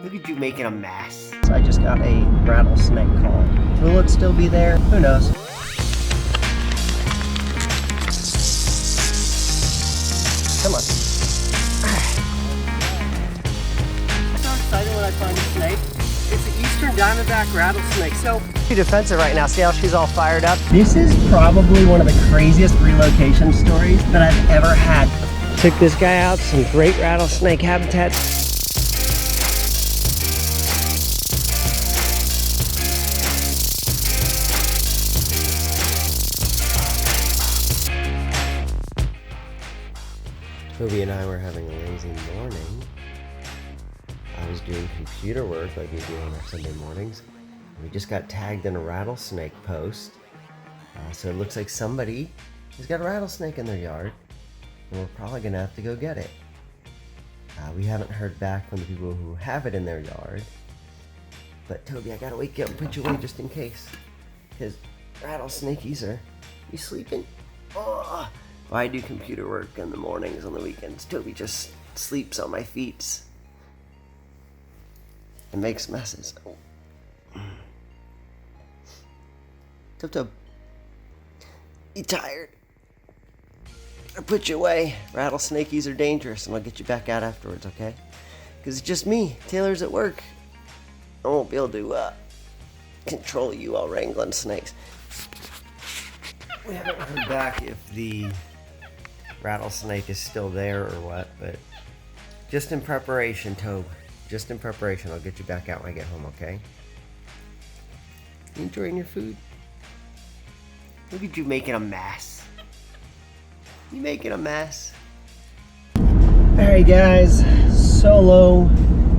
Look at you making a mess. So I just got a rattlesnake call. Will it still be there? Who knows? Come on. I'm so excited when I find a snake. It's an eastern diamondback rattlesnake. So she's defensive right now. See how she's all fired up? This is probably one of the craziest relocation stories that I've ever had. Took this guy out, some great rattlesnake habitat. Tobie and I were having a lazy morning. I was doing computer work like we do on our Sunday mornings. We just got tagged in a rattlesnake post. So it looks like somebody has got a rattlesnake in their yard, and we're probably gonna have to go get it. We haven't heard back from the people who have it in their yard. But Tobie, I gotta wake you up and put you away just in case. Because rattlesnakies are, you sleeping? Oh. I do computer work in the mornings, on the weekends. Tobie just sleeps on my feet and makes messes. Oh. Tub, you tired? I'll put you away. Rattlesnakies are dangerous, and I'll get you back out afterwards, okay? Because it's just me. Taylor's at work. I won't be able to control you while wrangling snakes. We haven't heard back if the rattlesnake is still there or what, but just in preparation, Tobe. Just in preparation. I'll get you back out when I get home, okay? You enjoying your food? Look at you making a mess. You making a mess? Alright guys, solo.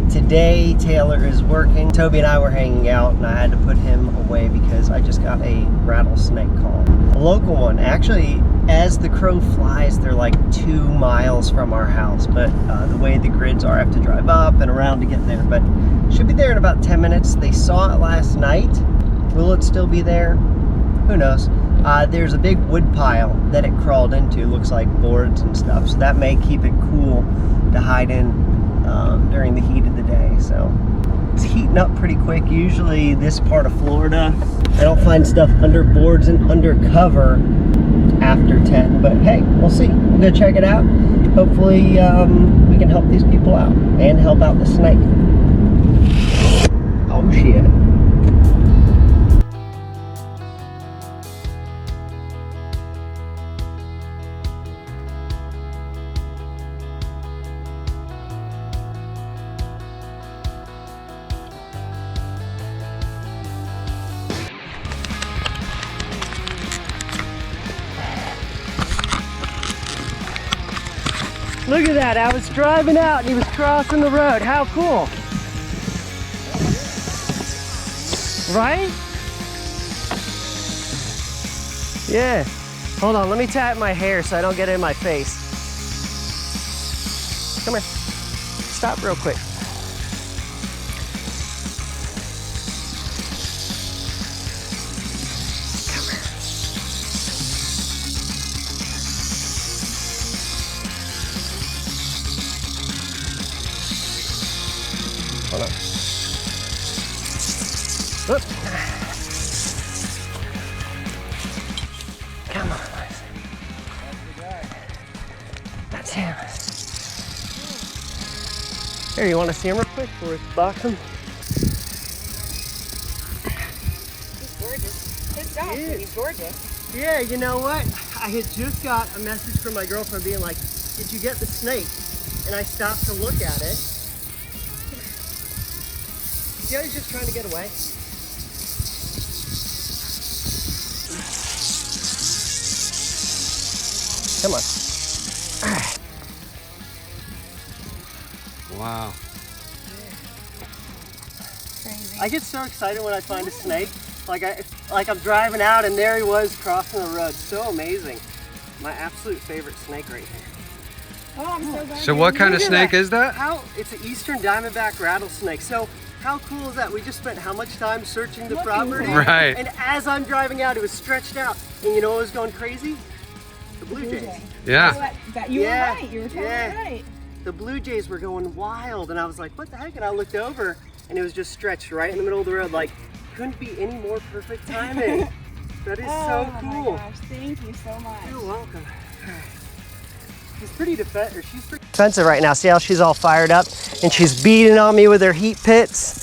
Today Taylor is working. Tobie and I were hanging out and I had to put him away because I just got a rattlesnake call. A local one. Actually, as the crow flies, they're like 2 miles from our house, but the way the grids are, I have to drive up and around to get there, but should be there in about 10 minutes. They saw it last night. Will it still be there? Who knows? There's a big wood pile that it crawled into, looks like boards and stuff, so that may keep it cool to hide in during the heat of the day. So it's heating up pretty quick. Usually this part of Florida, I don't find stuff under boards and under cover after 10, but hey, we'll see. We'll go check it out. Hopefully we can help these people out and help out the snake. Oh shit. Look at that, I was driving out and he was crossing the road. How cool. Right? Yeah. Hold on, let me tie up my hair so I don't get it in my face. Come here. Stop real quick. Hold on. Whoop. Come on. That's him. Here, you want to see him real quick before we box him? He's gorgeous. His dog, he's gorgeous. Yeah, you know what? I had just got a message from my girlfriend being like, did you get the snake? And I stopped to look at it. See how he's just trying to get away? Come on. Wow. Crazy. I get so excited when I find a snake. Like I'm driving out and there he was crossing the road. So amazing. My absolute favorite snake right here. Oh, I'm so glad. So what kind of snake is that? It's an eastern diamondback rattlesnake. So how cool is that? We just spent how much time searching the property? Right. And as I'm driving out, it was stretched out. And you know what was going crazy? The blue jays. Yeah. You were right. You were totally right. the blue jays were going wild, and I was like, what the heck? And I looked over, and it was just stretched right in the middle of the road. Like, couldn't be any more perfect timing. That is so cool. Oh my gosh, thank you so much. You're welcome. She's pretty defensive right now. See how she's all fired up? And she's beating on me with her heat pits.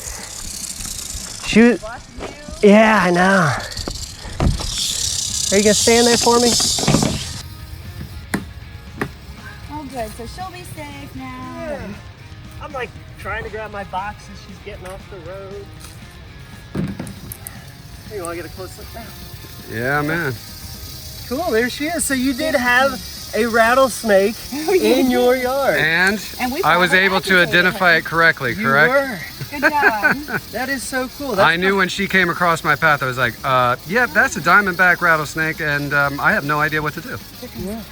Yeah, I know. Are you gonna stand there for me? Oh good, so she'll be safe now. Yeah. I'm like trying to grab my boxes. She's getting off the road. Hey, you wanna get a close look now? Yeah, man. Cool, there she is. So you did have a rattlesnake in your yard. And I was able to identify it correctly, correct? You were. Good job. That is so cool. I knew when she came across my path, I was like, yeah, that's a diamondback rattlesnake, and I have no idea what to do. Yeah.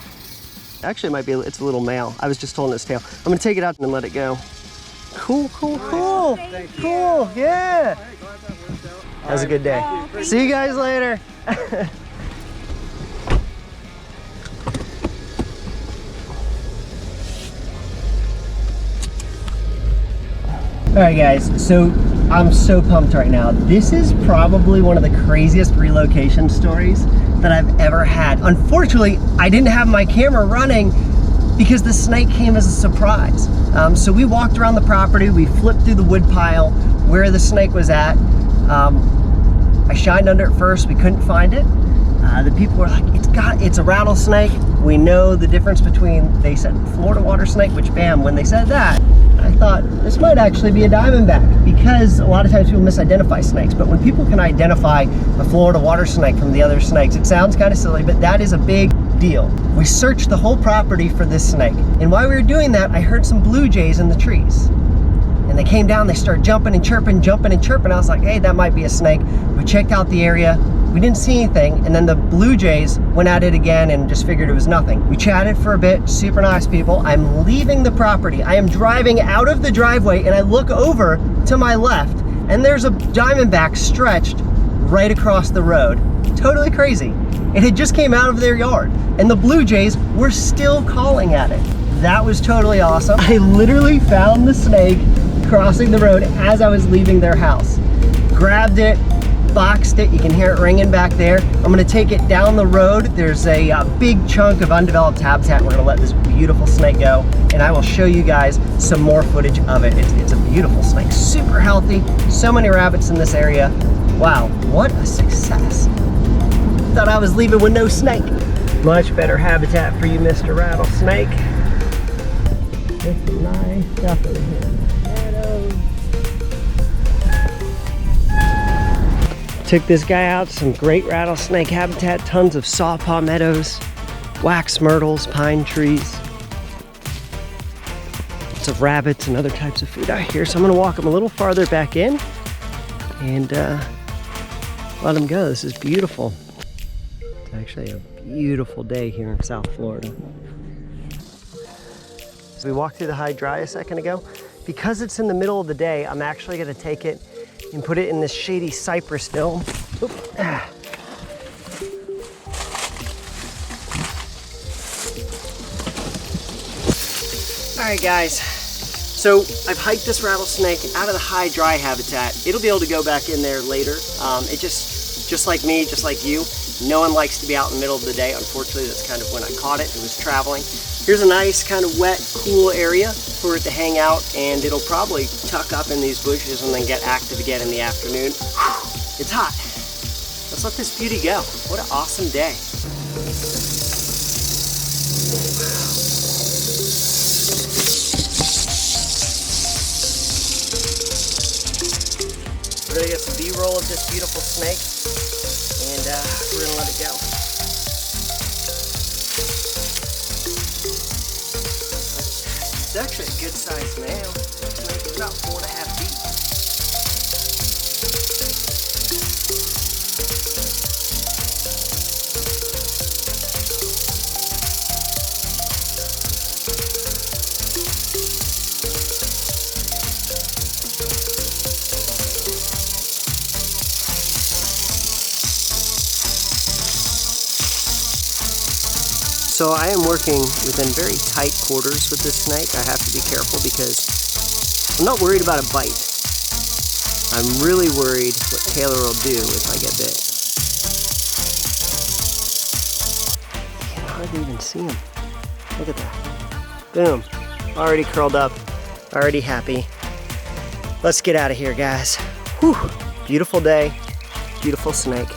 Actually, it might be, it's a little male. I was just holding its tail. I'm gonna take it out and let it go. Cool, cool, cool. Cool, yeah. That was a good day. See you guys later. All right, guys, so I'm so pumped right now. This is probably one of the craziest relocation stories that I've ever had. Unfortunately, I didn't have my camera running because the snake came as a surprise. So we walked around the property, we flipped through the wood pile where the snake was at. I shined under it first, we couldn't find it. The people were like, it's a rattlesnake. We know the difference between, they said Florida water snake, which bam, when they said that, I thought this might actually be a diamondback, because a lot of times people misidentify snakes, but when people can identify a Florida water snake from the other snakes, it sounds kind of silly, but that is a big deal. We searched the whole property for this snake, and while we were doing that, I heard some blue jays in the trees. And they came down, they started jumping and chirping, jumping and chirping. I was like, hey, that might be a snake. We checked out the area, we didn't see anything, and then the blue jays went at it again and just figured it was nothing. We chatted for a bit, super nice people. I'm leaving the property. I am driving out of the driveway, and I look over to my left, and there's a diamondback stretched right across the road. Totally crazy. It had just came out of their yard, and the blue jays were still calling at it. That was totally awesome. I literally found the snake crossing the road as I was leaving their house. Grabbed it, boxed it, you can hear it ringing back there. I'm gonna take it down the road. There's a big chunk of undeveloped habitat. We're gonna let this beautiful snake go, and I will show you guys some more footage of it. It's a beautiful snake, super healthy, so many rabbits in this area. Wow, what a success. Thought I was leaving with no snake. Much better habitat for you, Mr. Rattlesnake. This is nice stuff over here. Took this guy out, some great rattlesnake habitat, tons of sawpaw meadows, wax myrtles, pine trees. Lots of rabbits and other types of food out here. So I'm gonna walk them a little farther back in and let them go. This is beautiful. It's actually a beautiful day here in South Florida. So we walked through the high dry a second ago. Because it's in the middle of the day, I'm actually gonna take it and put it in this shady cypress film. All right, guys. So I've hiked this rattlesnake out of the high dry habitat. It'll be able to go back in there later. It just like me, just like you, no one likes to be out in the middle of the day. Unfortunately, that's kind of when I caught it. It was traveling. Here's a nice kind of wet, cool area for it to hang out, and it'll probably tuck up in these bushes and then get active again in the afternoon. It's hot. Let's let this beauty go. What an awesome day. We're gonna get some B-roll of this beautiful snake, and we're gonna let it go. It's actually a good sized male. It's about 4.5 feet. So I am working within very tight quarters with this snake. I have to be careful because I'm not worried about a bite. I'm really worried what Taylor will do if I get bit. I can hardly even see him. Look at that. Boom. Already curled up. Already happy. Let's get out of here, guys. Whew. Beautiful day. Beautiful snake.